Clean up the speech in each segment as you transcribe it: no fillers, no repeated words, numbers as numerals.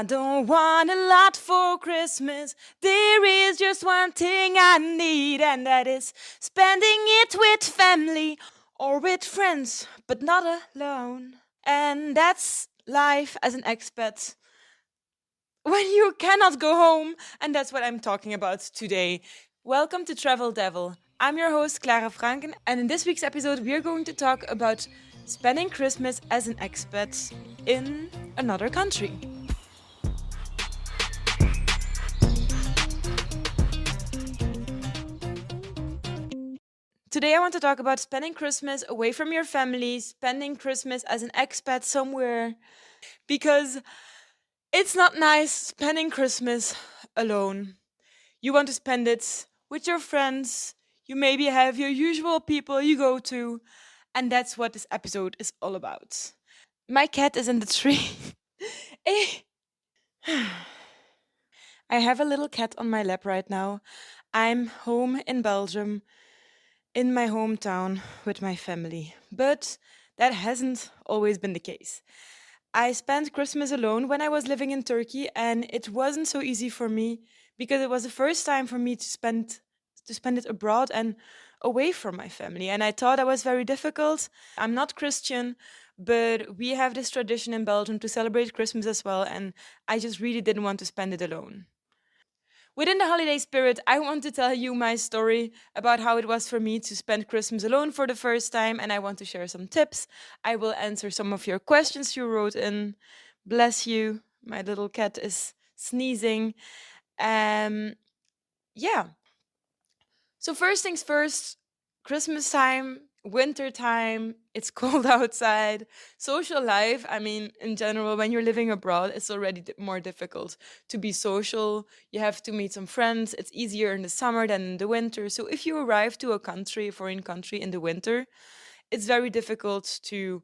I don't want a lot for Christmas. There is just one thing I need, and that is spending it with family or with friends, but not alone. And that's life as an expat when you cannot go home, and that's what I'm talking about today. Welcome to Travel Devil. I'm your host, Clara Francken, and in this week's episode, we're going to talk about spending Christmas as an expat in another country. Today, I want to talk about spending Christmas away from your family, spending Christmas as an expat somewhere, because it's not nice spending Christmas alone. You want to spend it with your friends, you maybe have your usual people you go to, and that's what this episode is all about. My cat is in the tree. Eh. I have a little cat on my lap right now. I'm home in Belgium, in my hometown with my family. But that hasn't always been the case. I spent Christmas alone when I was living in Turkey, and it wasn't so easy for me because it was the first time for me to spend it abroad and away from my family. And I thought that was very difficult. I'm not Christian, but we have this tradition in Belgium to celebrate Christmas as well, and I just really didn't want to spend it alone. Within the holiday spirit, I want to tell you my story about how it was for me to spend Christmas alone for the first time, and I want to share some tips. I will answer some of your questions you wrote in. Bless you. My little cat is sneezing. Um, yeah. So first things first, Christmas time, winter time, it's cold outside. Social life, I mean, in general, when you're living abroad, it's already more difficult to be social. You have to meet some friends. It's easier in the summer than in the winter. So if you arrive to a country, a foreign country in the winter, it's very difficult to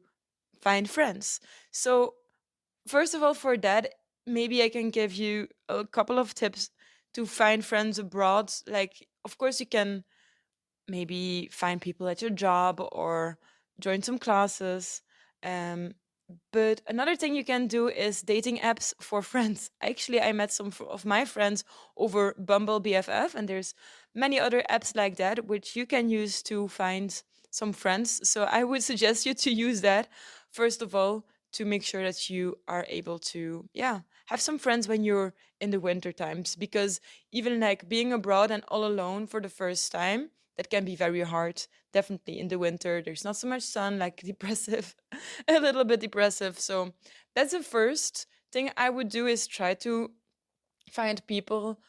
find friends. So first of all, for that, maybe I can give you a couple of tips to find friends abroad. Like, of course, you can maybe find people at your job or join some classes. Um, but another thing you can do is dating apps for friends. Actually, I met some of my friends over Bumble BFF, and there's many other apps like that which you can use to find some friends. So I would suggest you to use that first of all to make sure that you are able to, yeah, have some friends when you're in the winter times, because even like being abroad and all alone for the first time, that can be very hard. Definitely in the winter, there's not so much sun, like depressive, a little bit depressive. So that's the first thing I would do, is try to find people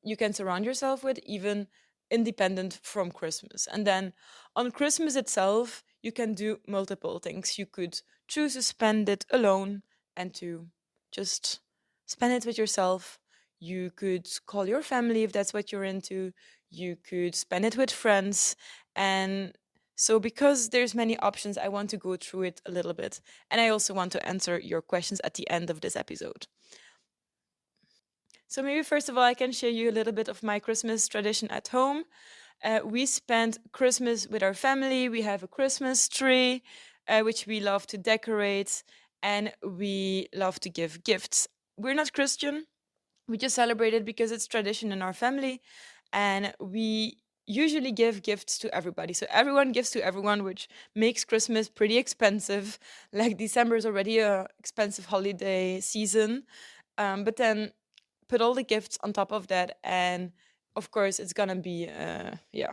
you can surround yourself with, even independent from Christmas. And then on Christmas itself, you can do multiple things. You could choose to spend it alone and to just spend it with yourself. You could call your family if that's what you're into. You could spend it with friends. And so because there's many options, I want to go through it a little bit. And I also want to answer your questions at the end of this episode. So maybe first of all, I can share you a little bit of my Christmas tradition at home. We spend Christmas with our family. We have a Christmas tree, which we love to decorate, and we love to give gifts. We're not Christian. We just celebrate it because it's tradition in our family, and we usually give gifts to everybody. So everyone gives to everyone, which makes Christmas pretty expensive. Like December is already a expensive holiday season, but then put all the gifts on top of that, and of course it's gonna be yeah,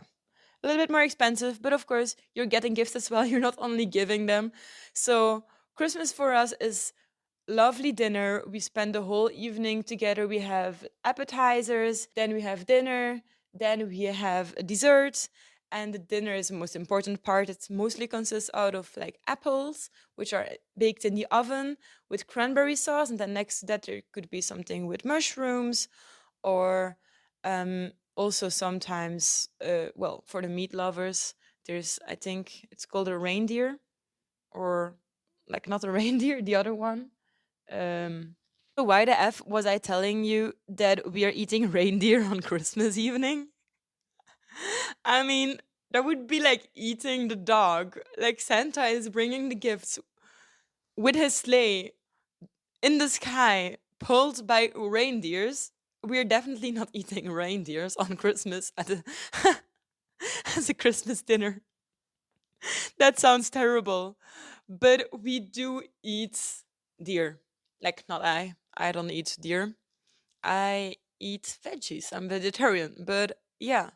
a little bit more expensive, but of course you're getting gifts as well. You're not only giving them. So Christmas for us is lovely dinner. We spend the whole evening together. We have appetizers, then we have dinner, then we have a dessert. And the dinner is the most important part. It mostly consists out of like apples, which are baked in the oven with cranberry sauce. And then next to that, there could be something with mushrooms, or also sometimes, well, for the meat lovers, there's, I think it's called a reindeer, or like not a reindeer, the other one. So why the F was I telling you that we are eating reindeer on Christmas evening? I mean, that would be like eating the dog. Like Santa is bringing the gifts with his sleigh in the sky, pulled by reindeers. We're definitely not eating reindeers on Christmas at a as a Christmas dinner. That sounds terrible. But we do eat deer. Like, not I. I don't eat deer. I eat veggies. I'm vegetarian. But yeah.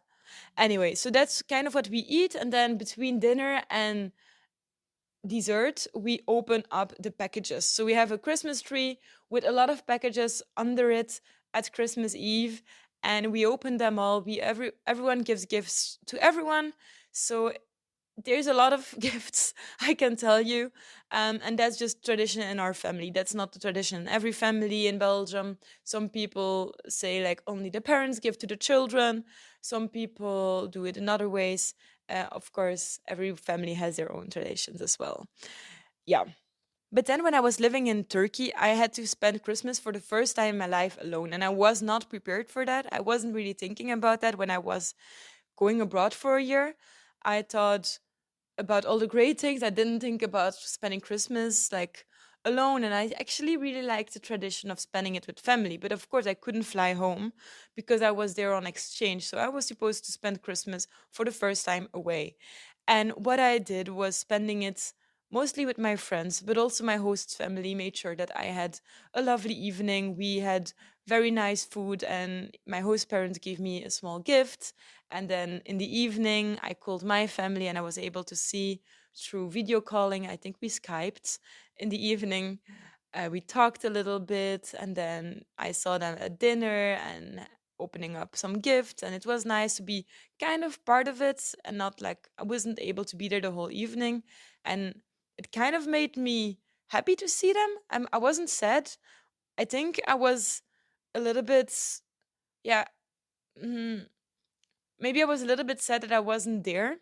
Anyway, so that's kind of what we eat. And then between dinner and dessert, we open up the packages. So we have a Christmas tree with a lot of packages under it at Christmas Eve, and we open them all. Everyone gives gifts to everyone. So there's a lot of gifts, I can tell you. And that's just tradition in our family. That's not the tradition in every family in Belgium. Some people say like only the parents give to the children. Some people do it in other ways. Of course, every family has their own traditions as well. Yeah. But then when I was living in Turkey, I had to spend Christmas for the first time in my life alone. And I was not prepared for that. I wasn't really thinking about that when I was going abroad for a year. I thought about all the great things. I didn't think about spending Christmas like alone. And I actually really liked the tradition of spending it with family. But of course, I couldn't fly home because I was there on exchange. So I was supposed to spend Christmas for the first time away. And what I did was spending it mostly with my friends, but also my host's family made sure that I had a lovely evening. We had very nice food, and my host parents gave me a small gift. And then in the evening, I called my family and I was able to see through video calling. I think we Skyped in the evening. We talked a little bit, and then I saw them at dinner and opening up some gifts. And it was nice to be kind of part of it and not like I wasn't able to be there the whole evening. And it kind of made me happy to see them. I wasn't sad. I think I was a little bit, yeah, mm, maybe I was a little bit sad that I wasn't there,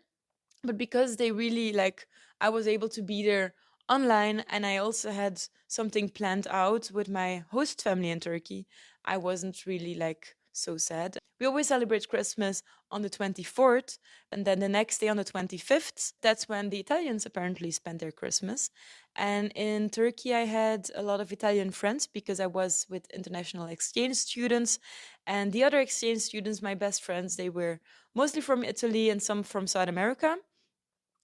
but because they really like, I was able to be there online, and I also had something planned out with my host family in Turkey. I wasn't really like so sad. We always celebrate Christmas on the 24th, and then the next day on the 25th, that's when the Italians apparently spend their Christmas. And in Turkey, I had a lot of Italian friends because I was with international exchange students. And the other exchange students, my best friends, they were mostly from Italy and some from South America.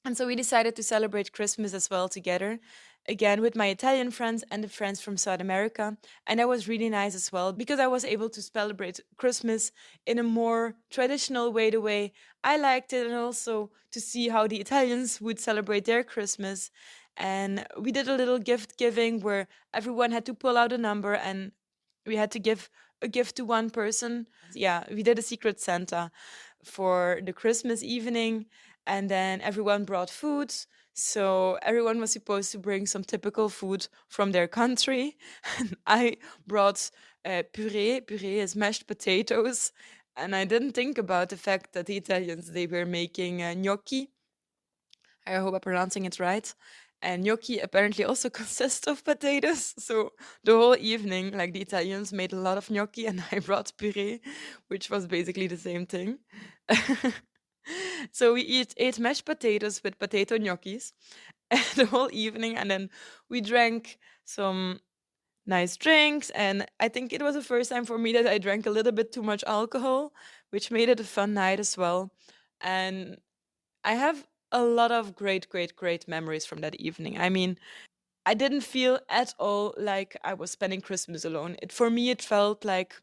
And so we decided to celebrate Christmas as well together, again with my Italian friends and the friends from South America. And that was really nice as well because I was able to celebrate Christmas in a more traditional way, the way I liked it, and also to see how the Italians would celebrate their Christmas. And we did a little gift giving where everyone had to pull out a number and we had to give a gift to one person. Yeah, we did a secret Santa for the Christmas evening, and then everyone brought food. So everyone was supposed to bring some typical food from their country. And I brought puree. Puree is mashed potatoes. And I didn't think about the fact that the Italians, they were making gnocchi. I hope I'm pronouncing it right. And gnocchi apparently also consists of potatoes. So the whole evening, like the Italians made a lot of gnocchi, and I brought puree, which was basically the same thing. So we ate mashed potatoes with potato gnocchis the whole evening, and then we drank some nice drinks. And I think it was the first time for me that I drank a little bit too much alcohol, which made it a fun night as well. And I have a lot of great, great, great memories from that evening. I mean, I didn't feel at all like I was spending Christmas alone. It for me it felt like,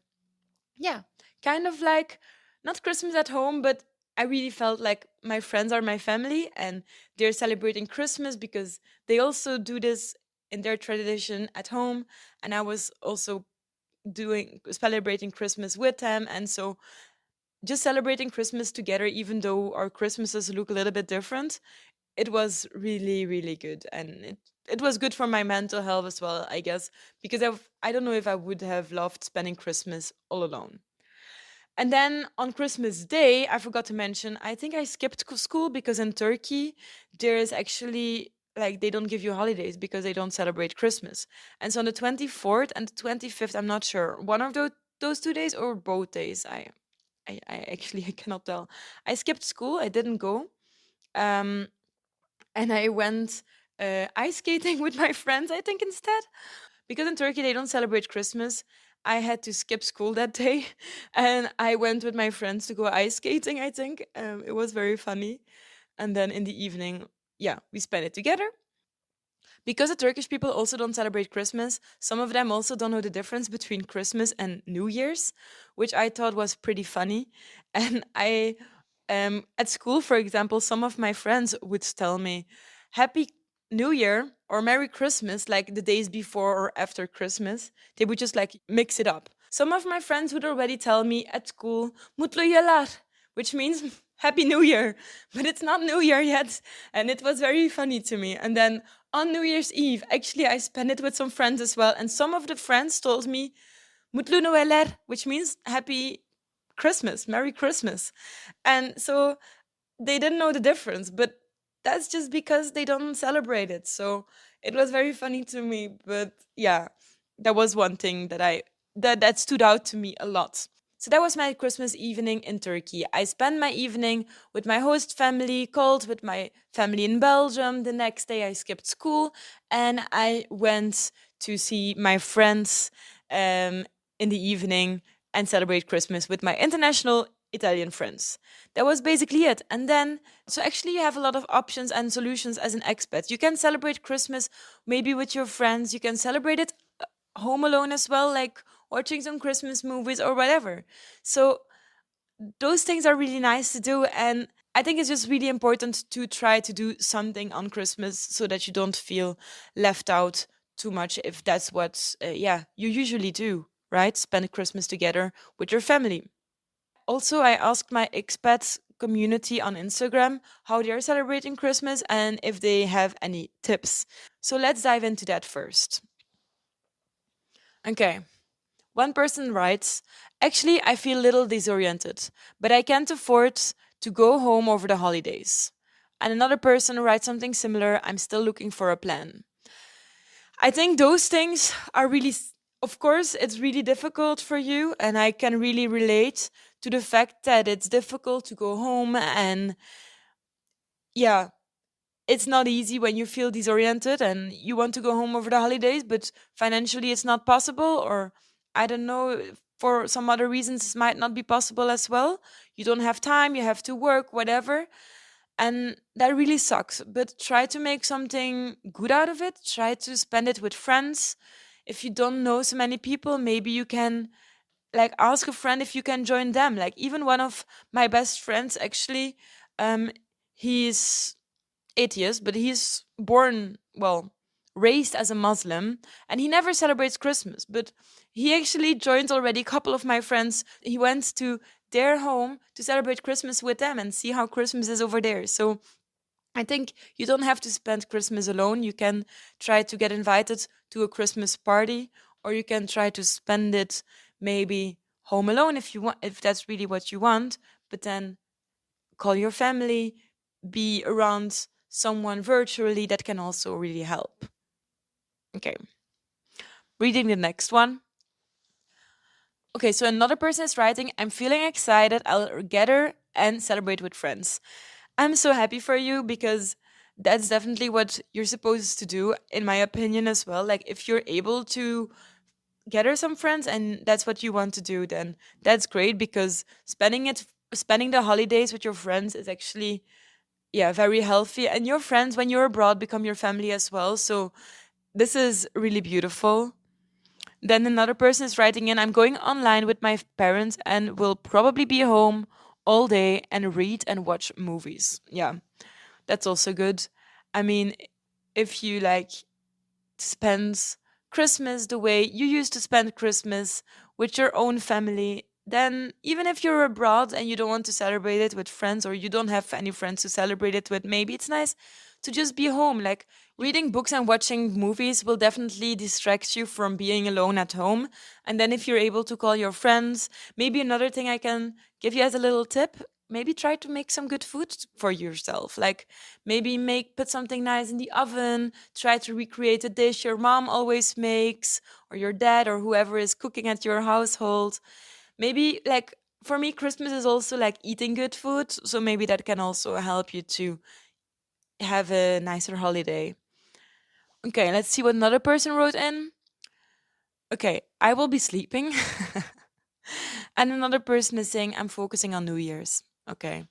yeah, kind of like not Christmas at home, but I really felt like my friends are my family and they're celebrating Christmas because they also do this in their tradition at home, and I was also doing celebrating Christmas with them. And so just celebrating Christmas together, even though our Christmases look a little bit different, it was really, really good. And it was good for my mental health as well, I guess, because I don't know if I would have loved spending Christmas all alone. And then on Christmas Day, I forgot to mention, I think I skipped school because in Turkey, there is actually like they don't give you holidays because they don't celebrate Christmas. And so on the 24th and the 25th, I'm not sure, one of those 2 days or both days, I actually I cannot tell. I skipped school. I didn't go, and I went ice skating with my friends. I think instead. Because in Turkey they don't celebrate Christmas, I had to skip school that day, and I went with my friends to go ice skating. I think it was very funny, and then in the evening, yeah, we spent it together. Because the Turkish people also don't celebrate Christmas, some of them also don't know the difference between Christmas and New Year's, which I thought was pretty funny. And at school, for example, some of my friends would tell me, Happy New Year or Merry Christmas, like the days before or after Christmas. They would just like mix it up. Some of my friends would already tell me at school, Mutlu yıllar, which means Happy New Year, but it's not New Year yet. And it was very funny to me. And then on New Year's Eve, actually, I spent it with some friends as well. And some of the friends told me, Mutlu Noeller, which means Happy Christmas, Merry Christmas. And so they didn't know the difference, but that's just because they don't celebrate it. So it was very funny to me. But yeah, that was one thing that stood out to me a lot. So that was my Christmas evening in Turkey. I spent my evening with my host family, called with my family in Belgium. The next day I skipped school and I went to see my friends in the evening and celebrate Christmas with my international Italian friends. That was basically it. And then, so actually, you have a lot of options and solutions as an expat. You can celebrate Christmas maybe with your friends. You can celebrate it home alone as well, like watching some Christmas movies or whatever. So those things are really nice to do. And I think it's just really important to try to do something on Christmas so that you don't feel left out too much if that's what, yeah, you usually do, right? Spend Christmas together with your family. Also, I asked my expat community on Instagram how they are celebrating Christmas and if they have any tips. So let's dive into that first. Okay. One person writes, Actually, I feel a little disoriented, but I can't afford to go home over the holidays. And another person writes something similar, I'm still looking for a plan. I think those things are really, of course, it's really difficult for you. And I can really relate to the fact that it's difficult to go home. And yeah, it's not easy when you feel disoriented and you want to go home over the holidays, but financially it's not possible. Or I don't know, for some other reasons, it might not be possible as well. You don't have time, you have to work, whatever. And that really sucks. But try to make something good out of it. Try to spend it with friends. If you don't know so many people, maybe you can like ask a friend if you can join them. Like even one of my best friends actually, um, he's atheist, but he's born, well, raised as a Muslim, and he never celebrates Christmas. But he actually joined already a couple of my friends. He went to their home to celebrate Christmas with them and see how Christmas is over there. So I think you don't have to spend Christmas alone. You can try to get invited to a Christmas party, or you can try to spend it maybe home alone if you want, if that's really what you want. But then call your family, be around someone virtually, that can also really help. Okay, reading the next one. Okay, so another person is writing, I'm feeling excited. I'll gather and celebrate with friends. I'm so happy for you because that's definitely what you're supposed to do, in my opinion, as well. Like, if you're able to gather some friends and that's what you want to do, then that's great because spending the holidays with your friends is actually, yeah, very healthy. And your friends, when you're abroad, become your family as well. So this is really beautiful. Then another person is writing in, I'm going online with my parents and will probably be home all day and read and watch movies. Yeah, that's also good. I mean, if you like spend Christmas the way you used to spend Christmas with your own family, then even if you're abroad and you don't want to celebrate it with friends or you don't have any friends to celebrate it with, maybe it's nice to just be home. Like reading books and watching movies will definitely distract you from being alone at home. And then if you're able to call your friends, maybe another thing I can give you as a little tip, maybe try to make some good food for yourself. Like maybe put something nice in the oven, try to recreate a dish your mom always makes or your dad or whoever is cooking at your household. Maybe like for me Christmas is also like eating good food, so maybe that can also help you to have a nicer holiday. Okay, let's see what another person wrote in. Okay, I will be sleeping. And another person is saying, I'm focusing on New Year's. Okay.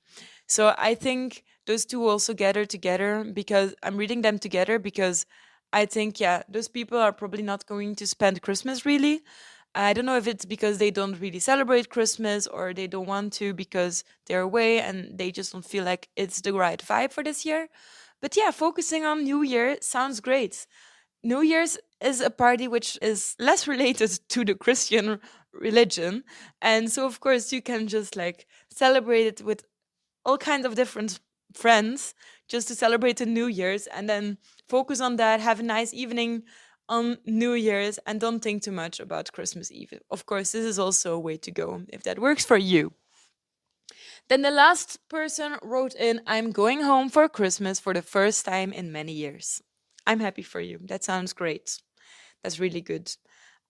So I think those two also gather together because I'm reading them together because I think, yeah, those people are probably not going to spend Christmas really. I don't know if it's because they don't really celebrate Christmas or they don't want to because they're away and they just don't feel like it's the right vibe for this year. But yeah, focusing on New Year sounds great. New Year's is a party which is less related to the Christian religion. And so, of course, you can just like celebrate it with all kinds of different friends just to celebrate the New Year's and then focus on that, have a nice evening on New Year's, and don't think too much about Christmas Eve. Of course, this is also a way to go if that works for you. Then the last person wrote in, I'm going home for Christmas for the first time in many years. I'm happy for you. That sounds great. That's really good.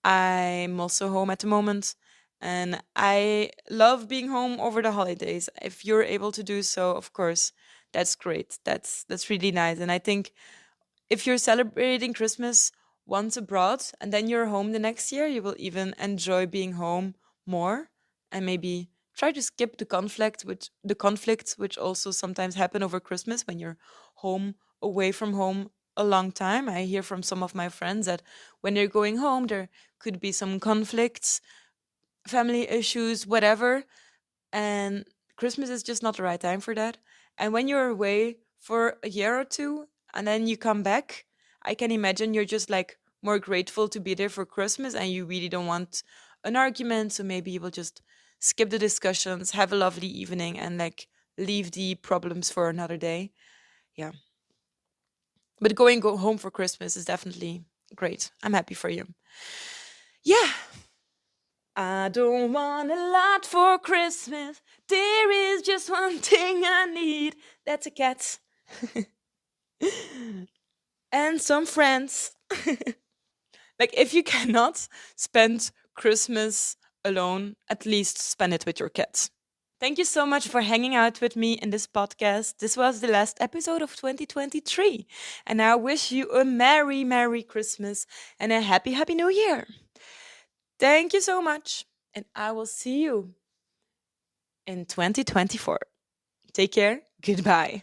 I'm also home at the moment and I love being home over the holidays. If you're able to do so, of course, that's great. That's really nice. And I think if you're celebrating Christmas once abroad and then you're home the next year, you will even enjoy being home more and maybe try to skip the conflicts which also sometimes happen over Christmas when you're home away from home a long time. I hear from some of my friends that when they're going home there could be some conflicts, family issues, whatever, and Christmas is just not the right time for that. And when you're away for a year or two and then you come back, I can imagine you're just like more grateful to be there for Christmas and you really don't want an argument. So maybe you will just skip the discussions, have a lovely evening, and like leave the problems for another day. Yeah. But go home for Christmas is definitely great. I'm happy for you. Yeah. I don't want a lot for Christmas. There is just one thing I need. That's a cat. And some friends. Like, if you cannot spend Christmas alone, at least spend it with your cat. Thank you so much for hanging out with me in this podcast. This was the last episode of 2023. And I wish you a Merry, Merry Christmas and a Happy, Happy New Year. Thank you so much. And I will see you in 2024. Take care. Goodbye.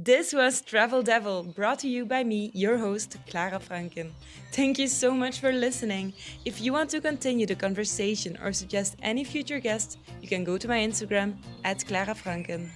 This was Travel Devil, brought to you by me, your host, Clara Francken. Thank you so much for listening. If you want to continue the conversation or suggest any future guests, you can go to my Instagram, @Clara Francken.